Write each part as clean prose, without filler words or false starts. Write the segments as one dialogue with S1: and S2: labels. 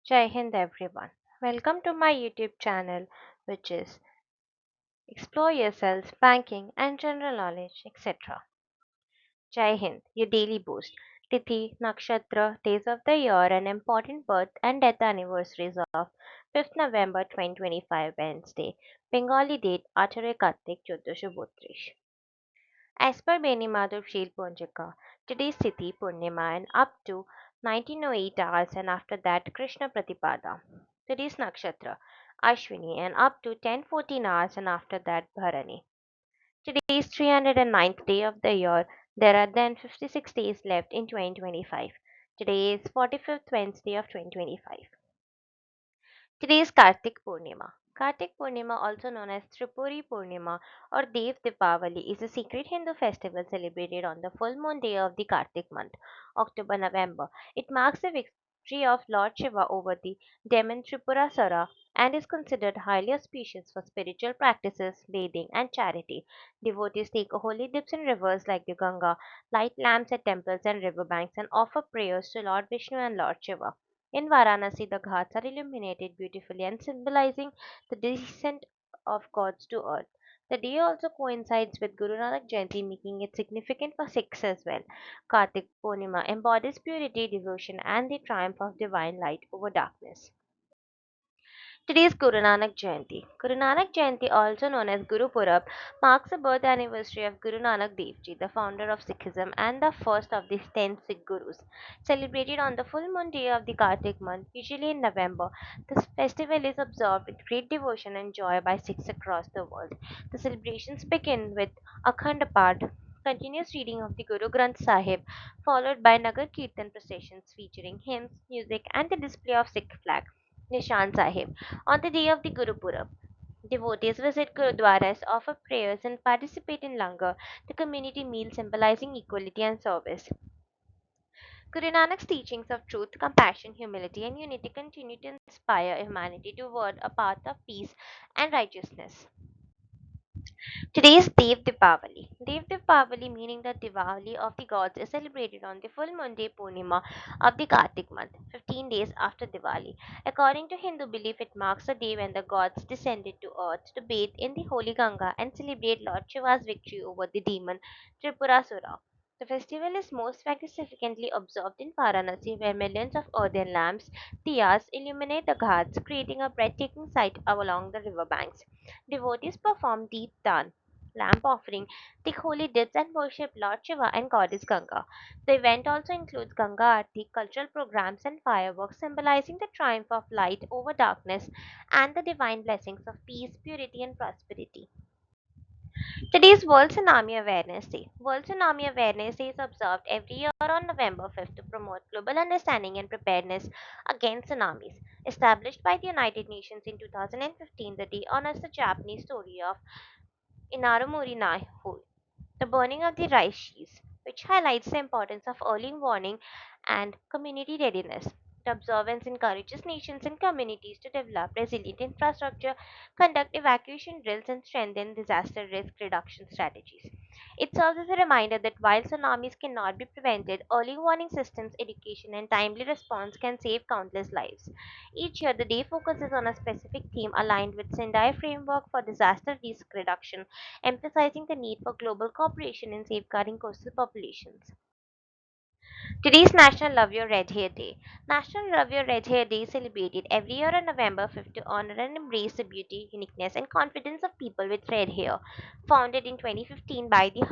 S1: Jai Hind everyone. Welcome to my YouTube channel, which is Explore Yourself, Banking and General Knowledge, etc. Jai Hind, your daily boost. Tithi, Nakshatra, days of the year and important birth and death anniversaries of 5th November 2025 Wednesday, Bengali date 8 Kartik 1432. As per Beni Madhav Shil Ponjika, today's Tithi Purnima and up to 1908 hours and after that Krishna Pratipada. Today's Nakshatra Ashwini and up to 10:14 hours and after that Bharani. Today's 309th day of the year. There are then 56 days left in 2025. Today is 45th Wednesday of 2025. Today is Kartik Purnima. Kartik Purnima, also known as Tripuri Purnima or Dev Dipavali, is a sacred Hindu festival celebrated on the full moon day of the Kartik month, October-November. It marks the victory of Lord Shiva over the demon Tripurasura and is considered highly auspicious for spiritual practices, bathing, and charity. Devotees take holy dips in rivers like the Ganga, light lamps at temples and riverbanks, and offer prayers to Lord Vishnu and Lord Shiva. In Varanasi, the ghats are illuminated beautifully and symbolizing the descent of gods to earth. The day also coincides with Guru Nanak Jayanti, making it significant for Sikhs as well. Kartik Purnima embodies purity, devotion, and the triumph of divine light over darkness. Today is Guru Nanak Jayanti. Guru Nanak Jayanti, also known as Guru Purab, marks the birth anniversary of Guru Nanak Dev Ji, the founder of Sikhism and the first of the 10 Sikh Gurus. Celebrated on the full moon day of the Kartik month, usually in November, this festival is observed with great devotion and joy by Sikhs across the world. The celebrations begin with Akhand Path, continuous reading of the Guru Granth Sahib, followed by Nagar Kirtan processions featuring hymns, music, and the display of Sikh flag. Nishan Sahib. On the day of the Guru Purab, devotees visit gurudwaras, offer prayers, and participate in langar, the community meal symbolizing equality and service. Guru Nanak's teachings of truth, compassion, humility, and unity continue to inspire humanity toward a path of peace and righteousness. Today is Dev Dipavali. Dev Dipavali, meaning the Diwali of the gods, is celebrated on the full moon day Purnima of the Kartik month, 15 days after Diwali. According to Hindu belief, it marks the day when the gods descended to earth to bathe in the holy Ganga and celebrate Lord Shiva's victory over the demon Tripurasura. The festival is most magnificently observed in Varanasi, where millions of earthen lamps, diyas, illuminate the ghats, creating a breathtaking sight along the riverbanks. Devotees perform deep dan, lamp offering, take holy dips, and worship Lord Shiva and Goddess Ganga. The event also includes Ganga Aarti, cultural programs, and fireworks, symbolizing the triumph of light over darkness and the divine blessings of peace, purity, and prosperity. Today is World Tsunami Awareness Day. World Tsunami Awareness Day is observed every year on November 5th to promote global understanding and preparedness against tsunamis. Established by the United Nations in 2015, the day honors the Japanese story of Inarumori Naihu, the burning of the rice sheaves, which highlights the importance of early warning and community readiness. The observance encourages nations and communities to develop resilient infrastructure, conduct evacuation drills, and strengthen disaster risk reduction strategies. It serves as a reminder that while tsunamis cannot be prevented, early warning systems, education, and timely response can save countless lives. Each year, the day focuses on a specific theme aligned with Sendai Framework for Disaster Risk Reduction, emphasizing the need for global cooperation in safeguarding coastal populations. Today is National Love Your Red Hair Day. National Love Your Red Hair Day is celebrated every year on November 5th to honor and embrace the beauty, uniqueness, and confidence of people with red hair. Founded in 2015 by the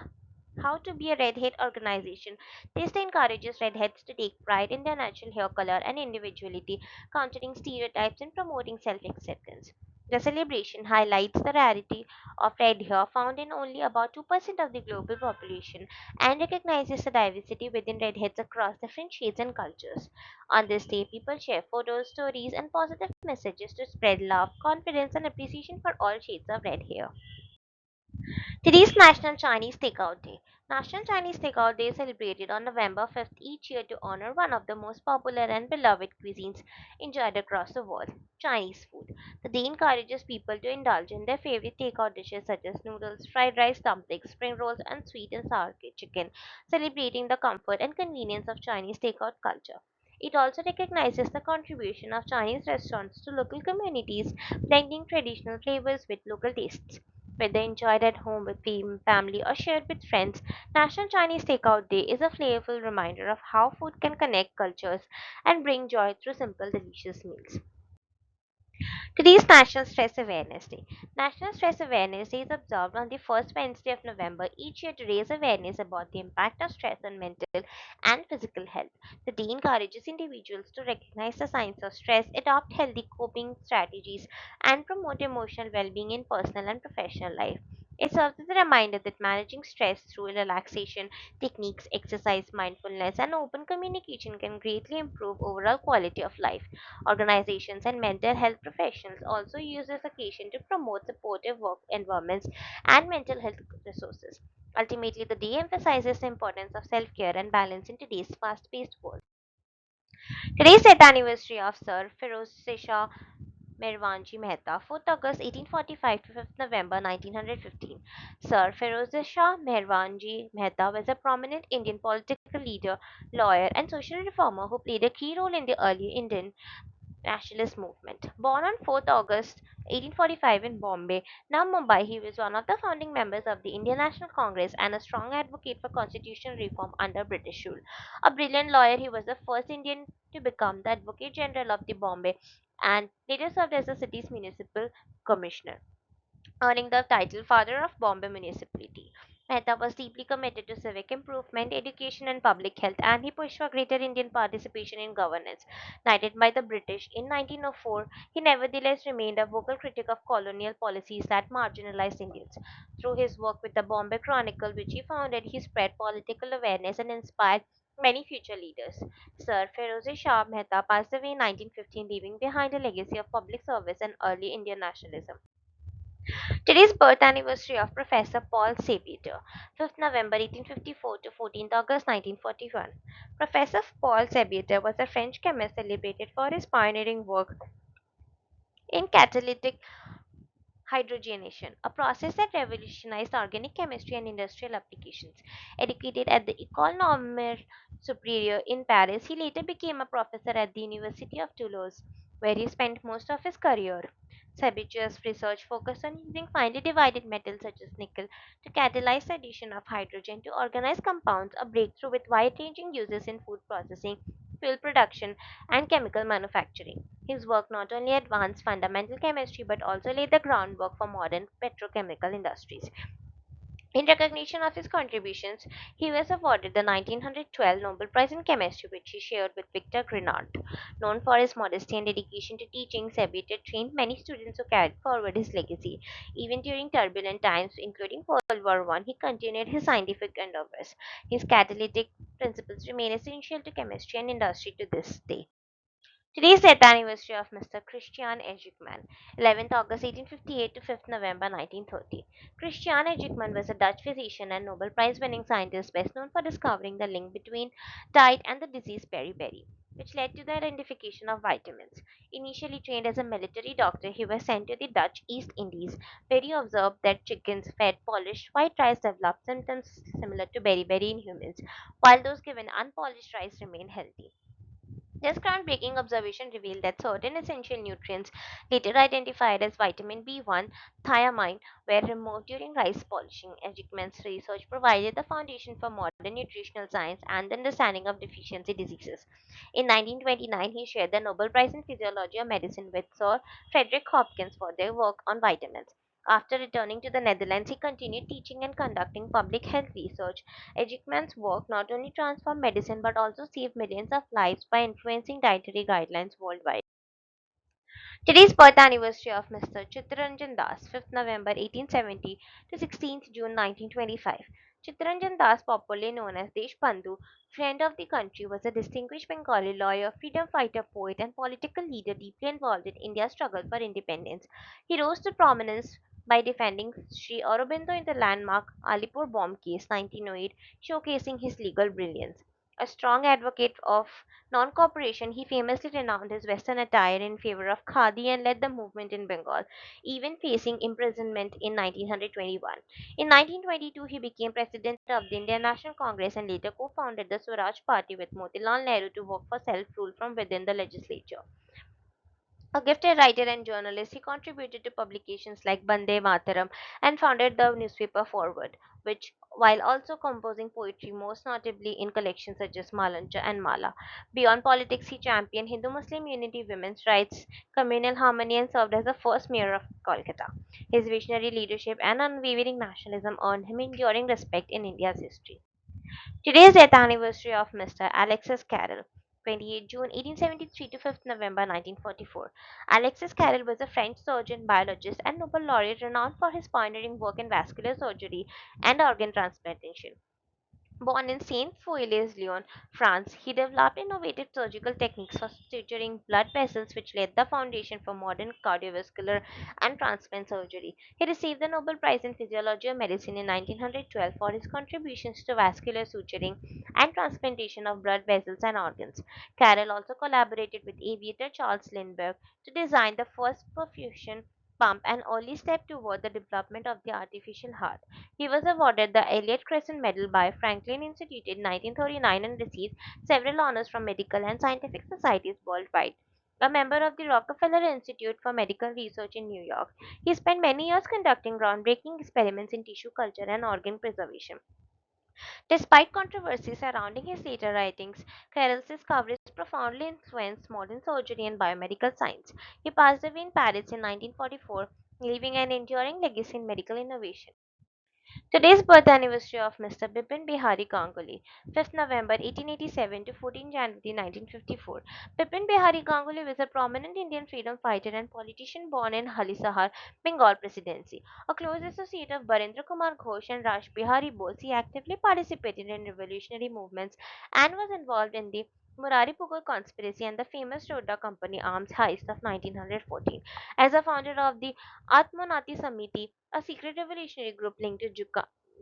S1: How to Be a Redhead organization, this encourages redheads to take pride in their natural hair color and individuality, countering stereotypes and promoting self acceptance. The celebration highlights the rarity of red hair found in only about 2% of the global population and recognizes the diversity within redheads across different shades and cultures. On this day, people share photos, stories, and positive messages to spread love, confidence, and appreciation for all shades of red hair. Today is National Chinese Takeout Day. National Chinese Takeout Day is celebrated on November 5th each year to honor one of the most popular and beloved cuisines enjoyed across the world, Chinese food. The day encourages people to indulge in their favorite takeout dishes such as noodles, fried rice, dumplings, spring rolls, and sweet and sour chicken, celebrating the comfort and convenience of Chinese takeout culture. It also recognizes the contribution of Chinese restaurants to local communities, blending traditional flavors with local tastes. Whether enjoyed at home with family or shared with friends, National Chinese Takeout Day is a playful reminder of how food can connect cultures and bring joy through simple, delicious meals. Today's National Stress Awareness Day. National Stress Awareness Day is observed on the first Wednesday of November each year to raise awareness about the impact of stress on mental and physical health. The day encourages individuals to recognize the signs of stress, adopt healthy coping strategies, and promote emotional well being in personal and professional life. It serves as a reminder that managing stress through relaxation techniques, exercise, mindfulness, and open communication can greatly improve overall quality of life. Organizations and mental health professionals also use this occasion to promote supportive work environments and mental health resources. Ultimately, the day emphasizes the importance of self care and balance in today's fast paced world. Today's death anniversary of Sir Firoz Shah Mirwanji Mehta, 4th August 1845 to 5th November 1915. Sir Firoz Shah Mirwanji Mehta was a prominent Indian political leader, lawyer, and social reformer who played a key role in the early Indian nationalist movement. Born on 4th August 1845 in Bombay, now Mumbai, he was one of the founding members of the Indian National Congress and a strong advocate for constitutional reform under British rule. A brilliant lawyer, he was the first Indian to become the Advocate General of the Bombay and later served as the city's municipal commissioner, earning the title Father of Bombay Municipality. Mehta was deeply committed to civic improvement, education, and public health, and he pushed for greater Indian participation in governance. Knighted by the British in 1904, he nevertheless remained a vocal critic of colonial policies that marginalized Indians. Through his work with the Bombay Chronicle, which he founded, he spread political awareness and inspired many future leaders. Sir Feroze Shah Mehta passed away in 1915, leaving behind a legacy of public service and early Indian nationalism. Today's birth anniversary of Professor Paul Sabatier, 5th November 1854 to 14th August 1941. Professor Paul Sabatier was a French chemist celebrated for his pioneering work in catalytic hydrogenation, a process that revolutionized organic chemistry and industrial applications. Educated at the École Normale Supérieure in Paris, he later became a professor at the University of Toulouse, where he spent most of his career. Sabatier's research focused on using finely divided metals such as nickel to catalyze the addition of hydrogen to organize compounds, a breakthrough with wide-ranging uses in food processing, fuel production, and chemical manufacturing. His work not only advanced fundamental chemistry but also laid the groundwork for modern petrochemical industries. In recognition of his contributions, he was awarded the 1912 Nobel Prize in Chemistry, which he shared with Victor Grignard. Known for his modesty and dedication to teaching, Sabatier trained many students who carried forward his legacy. Even during turbulent times, including World War I, he continued his scientific endeavors. His catalytic principles remain essential to chemistry and industry to this day. Today's death anniversary of Mr. Christian Ejikman, 11th August 1858 to 5th November 1930. Christian Ejikman was a Dutch physician and Nobel Prize winning scientist best known for discovering the link between diet and the disease beriberi, which led to the identification of vitamins. Initially trained as a military doctor, he was sent to the Dutch East Indies, where he observed that chickens fed polished white rice developed symptoms similar to beriberi in humans, while those given unpolished rice remained healthy. This groundbreaking observation revealed that certain essential nutrients, later identified as vitamin B1, thiamine, were removed during rice polishing. Ejikman's research provided the foundation for modern nutritional science and the understanding of deficiency diseases. In 1929, he shared the Nobel Prize in Physiology or Medicine with Sir Frederick Hopkins for their work on vitamins. After returning to the Netherlands, he continued teaching and conducting public health research. Ejikman's work not only transformed medicine but also saved millions of lives by influencing dietary guidelines worldwide. Today's birth anniversary of Mr. Chittaranjan Das, 5th November 1870 to 16th June 1925. Chittaranjan Das, popularly known as Deshbandhu, friend of the country, was a distinguished Bengali lawyer, freedom fighter, poet, and political leader deeply involved in India's struggle for independence. He rose to prominence by defending Sri Aurobindo in the landmark Alipur bomb case 1908, showcasing his legal brilliance. A strong advocate of non cooperation, he famously renounced his Western attire in favor of khadi and led the movement in Bengal, even facing imprisonment in 1921. In 1922, he became president of the Indian National Congress and later co founded the Swaraj Party with Motilal Nehru to work for self rule from within the legislature. A gifted writer and journalist, he contributed to publications like Bande Mataram and founded the newspaper Forward, which, while also composing poetry, most notably in collections such as Malancha and Mala. Beyond politics, he championed Hindu Muslim unity, women's rights, communal harmony, and served as the first mayor of Kolkata. His visionary leadership and unwavering nationalism earned him enduring respect in India's history. Today is the death anniversary of Mr. Alexis Carrel, 28 June 1873 to 5th November 1944. Alexis Carrel was a French surgeon, biologist, and Nobel laureate renowned for his pioneering work in vascular surgery and organ transplantation. Born in Saint Foy-les Lyon, France, he developed innovative surgical techniques for suturing blood vessels, which laid the foundation for modern cardiovascular and transplant surgery. He received the Nobel Prize in Physiology or Medicine in 1912 for his contributions to vascular suturing and transplantation of blood vessels and organs. Carroll also collaborated with aviator Charles Lindbergh to design the first perfusion pump, an early step toward the development of the artificial heart. He was awarded the Elliott Crescent Medal by Franklin Institute in 1939 and received several honors from medical and scientific societies worldwide. A member of the Rockefeller Institute for Medical Research in New York, he spent many years conducting groundbreaking experiments in tissue culture and organ preservation. Despite controversy surrounding his later writings, Carrel's discoveries profoundly influenced modern surgery and biomedical science. He passed away in Paris in 1944, leaving an enduring legacy in medical innovation. Today's birth anniversary of Mr. Bipin Bihari Ganguly, 5th November 1887 to 14 January 1954. Bipin Bihari Ganguly was a prominent Indian freedom fighter and politician born in Halisahar, Bengal Presidency. A close associate of Barendra Kumar Ghosh and Raj Bihari Bose, he actively participated in revolutionary movements and was involved in the Murari Pukur conspiracy and the famous Rodda Company arms heist of 1914. As a founder of the Atmanati Samiti, a secret revolutionary group linked to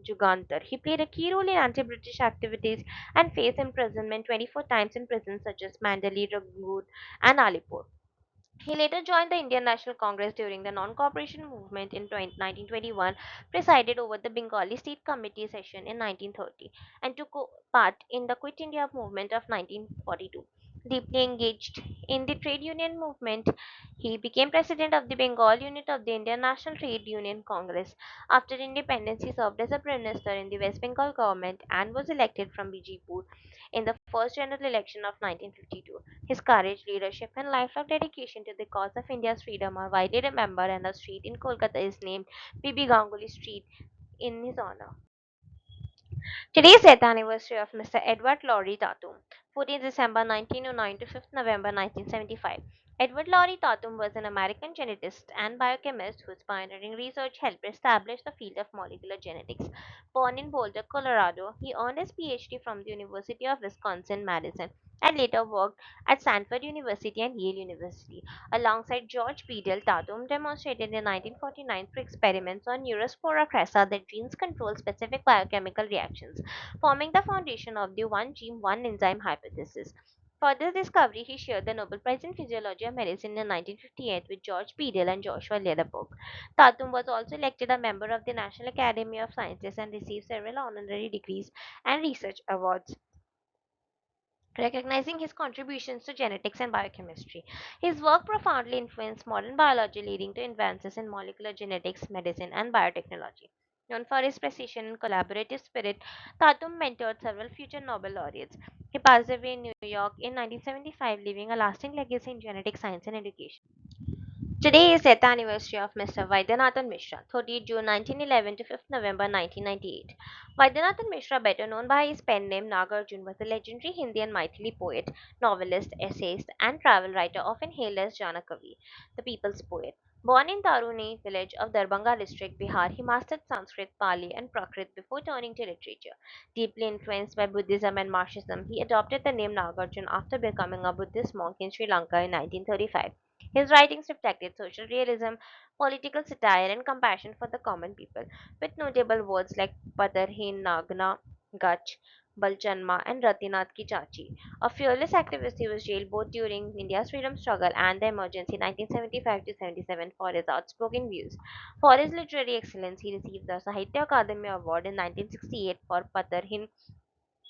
S1: Jugantar. He played a key role in anti-British activities and faced imprisonment 24 times in prisons such as Mandalay, Rangoon, and Alipur. He later joined the Indian National Congress during the non-cooperation movement in 1921, presided over the Bengali State Committee session in 1930, and took part in the Quit India movement of 1942. Deeply engaged in the trade union movement, he became president of the Bengal unit of the Indian National Trade Union Congress. After independence, he served as a prime minister in the West Bengal government and was elected from Bijipur in the first general election of 1952. His courage, leadership, and lifelong dedication to the cause of India's freedom are widely remembered, and a street in Kolkata is named Bibi Ganguly Street in his honor. Today is the death anniversary of Mr. Edward Laurie Tatum, 14th December 1909 to 5th November 1975. Edward Laurie Tatum was an American geneticist and biochemist whose pioneering research helped establish the field of molecular genetics. Born in Boulder, Colorado, he earned his PhD from the University of Wisconsin-Madison and later worked at Stanford University and Yale University. Alongside George Beadle, Tatum demonstrated in 1949 through experiments on Neurospora crassa that genes control specific biochemical reactions, forming the foundation of the one gene, one enzyme hypothesis. For this discovery, he shared the Nobel Prize in Physiology of Medicine in 1958 with George Beadle and Joshua Lederberg. Tatum was also elected a member of the National Academy of Sciences and received several honorary degrees and research awards recognizing his contributions to genetics and biochemistry. His work profoundly influenced modern biology, leading to advances in molecular genetics, medicine, and biotechnology. Known for his precision and collaborative spirit, Tatum mentored several future Nobel laureates. He passed away in New York in 1975, leaving a lasting legacy in genetic science and education. Today is the death anniversary of Mr. Vaidyanathan Mishra, 30th June 1911 to 5th November 1998. Vaidyanathan Mishra, better known by his pen name Nagarjun, was a legendary Hindi and Maithili poet, novelist, essayist, and travel writer, often hailed as Janakavi, the people's poet. Born in Taruni village of Darbhanga district, Bihar, he mastered Sanskrit, Pali, and Prakrit before turning to literature. Deeply influenced by Buddhism and Marxism, he adopted the name Nagarjun after becoming a Buddhist monk in Sri Lanka in 1935. His writings reflected social realism, political satire, and compassion for the common people, with notable words like Padarhin Nagna Gach, Balchanma, and Ratinath Ki Chachi. A fearless activist, he was jailed both during India's freedom struggle and the emergency 1975 to 77 for his outspoken views. For his literary excellence, he received the Sahitya Akademi Award in 1968 for Patar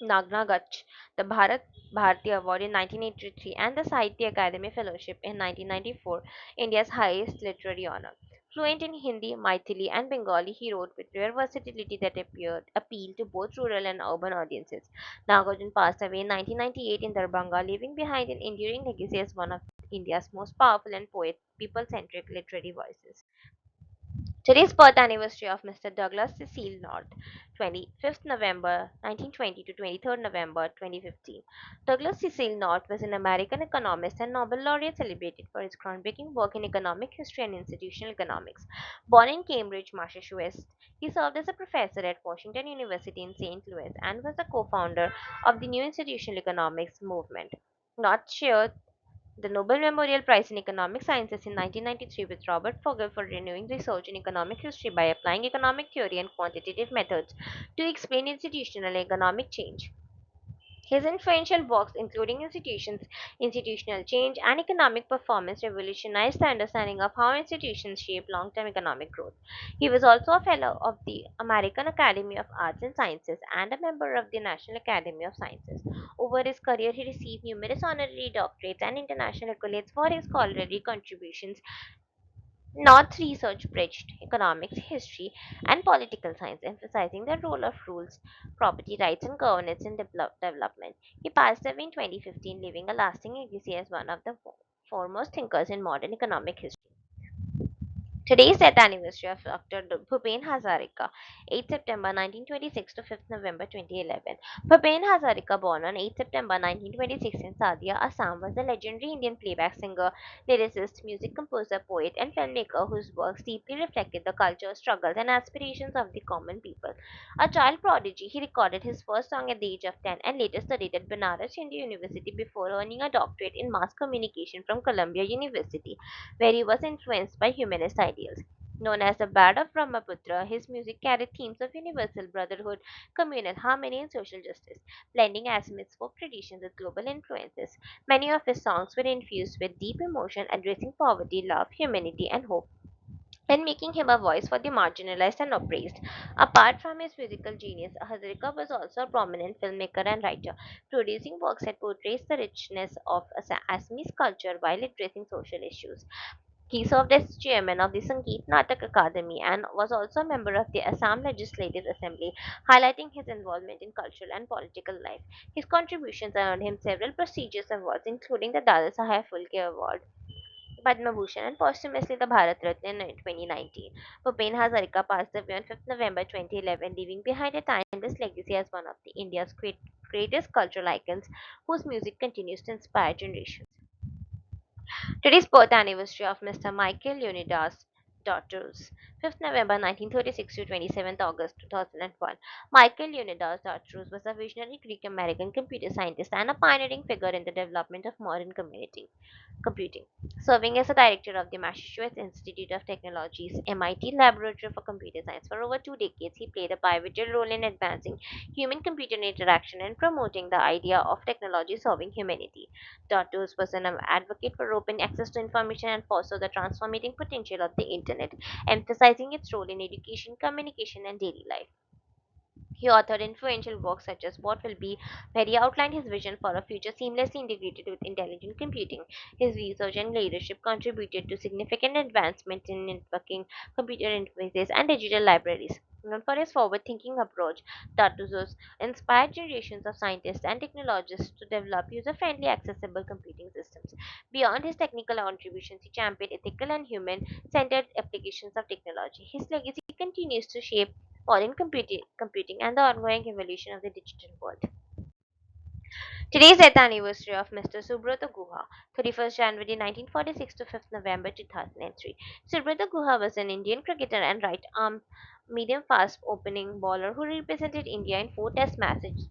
S1: Nagnagach, the Bharati Award in 1983, and the Sahitya Academy Fellowship in 1994, India's highest literary honor. Fluent in Hindi, Maithili, and Bengali, he wrote with rare versatility that appealed to both rural and urban audiences. Nagarjun passed away in 1998 in Darbhanga, leaving behind an enduring legacy as one of India's most powerful and people-centric literary voices. Today's birth anniversary of Mr. Douglas Cecil North, 25th November 1920 to 23rd November 2015. Douglas Cecil North was an American economist and Nobel laureate celebrated for his groundbreaking work in economic history and institutional economics. Born in Cambridge, Massachusetts, he served as a professor at Washington University in St. Louis and was the co-founder of the new institutional economics movement. North shared the Nobel Memorial Prize in Economic Sciences in 1993 with Robert Fogel for renewing research in economic history by applying economic theory and quantitative methods to explain institutional economic change. His influential works, including Institutional Change, and Economic Performance, revolutionized the understanding of how institutions shape long term economic growth. He was also a Fellow of the American Academy of Arts and Sciences and a member of the National Academy of Sciences. Over his career, he received numerous honorary doctorates and international accolades for his scholarly contributions. North research bridged economics, history, and political science, emphasizing the role of rules, property rights, and governance in development. He passed away in 2015, leaving a lasting legacy as one of the foremost thinkers in modern economic history. Today's death anniversary of Dr. Bhupen Hazarika, 8th September 1926 to 5th November 2011. Bhupen Hazarika, born on 8th September 1926 in Sadia, Assam, was a legendary Indian playback singer, lyricist, music composer, poet, and filmmaker whose works deeply reflected the culture, struggles, and aspirations of the common people. A child prodigy, he recorded his first song at the age of 10 and later studied at Banaras Hindu University before earning a doctorate in mass communication from Columbia University, where he was influenced by humanist ideals. Known as the Bard of Brahmaputra, his music carried themes of universal brotherhood, communal harmony, and social justice, blending Assamese folk traditions with global influences. Many of his songs were infused with deep emotion, addressing poverty, love, humanity, and hope, and making him a voice for the marginalized and oppressed. Apart from his musical genius, Hazarika was also a prominent filmmaker and writer, producing works that portrays the richness of Assamese culture while addressing social issues. He served as chairman of the Sangeet Natak Academy and was also a member of the Assam Legislative Assembly, highlighting his involvement in cultural and political life. His contributions earned him several prestigious awards, including the Dada Saheb Phalke Award, Padma Bhushan, and posthumously the Bharat Ratna in 2019. Bhupen Hazarika passed away on 5th November 2011, leaving behind a timeless legacy as one of the India's greatest cultural icons whose music continues to inspire generations. Today's birth anniversary of Mr. Michael Leonidas Daughters, 5th November 1936 to 27th August 2001. Michael Leonidas Daughters was a visionary Greek American computer scientist and a pioneering figure in the development of modern computing. Serving as a director of the Massachusetts Institute of Technology's MIT Laboratory for Computer Science for over 2 decades, he played a pivotal role in advancing human computer interaction and promoting the idea of technology serving humanity. Datos was an advocate for open access to information and fostered the transformating potential of the Internet, emphasizing its role in education, communication, and daily life. He authored influential works such as What Will Be, where he outlined his vision for a future seamlessly integrated with intelligent computing. His research and leadership contributed to significant advancement in networking, computer interfaces, and digital libraries. Known for his forward thinking approach, Tartuzos inspired generations of scientists and technologists to develop user friendly, accessible computing systems. Beyond his technical contributions, he championed ethical and human centered applications of technology. His legacy continues to shape modern computing and the ongoing evolution of the digital world. Today's death anniversary of Mr. Subrata Guha, 31st January 1946 to 5th November 2003. Subrata Guha was an Indian cricketer and right-arm medium-fast opening bowler who represented India in four test matches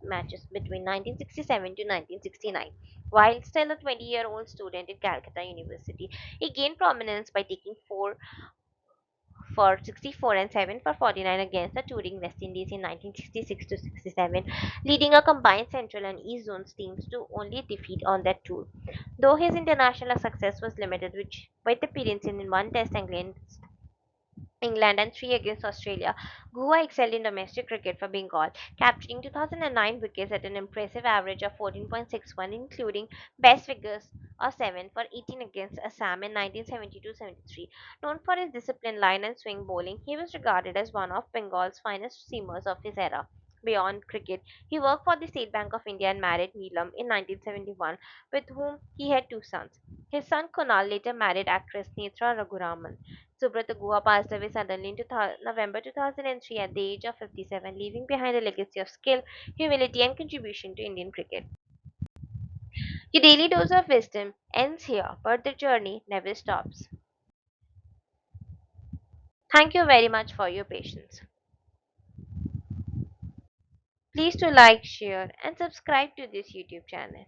S1: between 1967 to 1969. While still a 20-year-old student at Calcutta University, he gained prominence by taking four for 64 and 7 for 49 against the touring West Indies in 1966 to 67, leading a combined Central and East Zones teams to only defeat on that tour. Though his international success was limited, with appearances in one Test England and three against Australia, Guha excelled in domestic cricket for Bengal, capturing 2009 wickets at an impressive average of 14.61, including best figures of 7 for 18 against Assam in 1972-73. Known for his disciplined line and swing bowling, he was regarded as one of Bengal's finest seamers of his era. Beyond cricket, he worked for the State Bank of India and married Neelam in 1971, with whom he had two sons. His son Kunal later married actress Netra Raghuraman. Subrata Guha passed away suddenly in November 2003 at the age of 57, leaving behind a legacy of skill, humility, and contribution to Indian cricket. Your daily dose of wisdom ends here, but the journey never stops. Thank you very much for your patience. Please to like, share, and subscribe to this YouTube channel.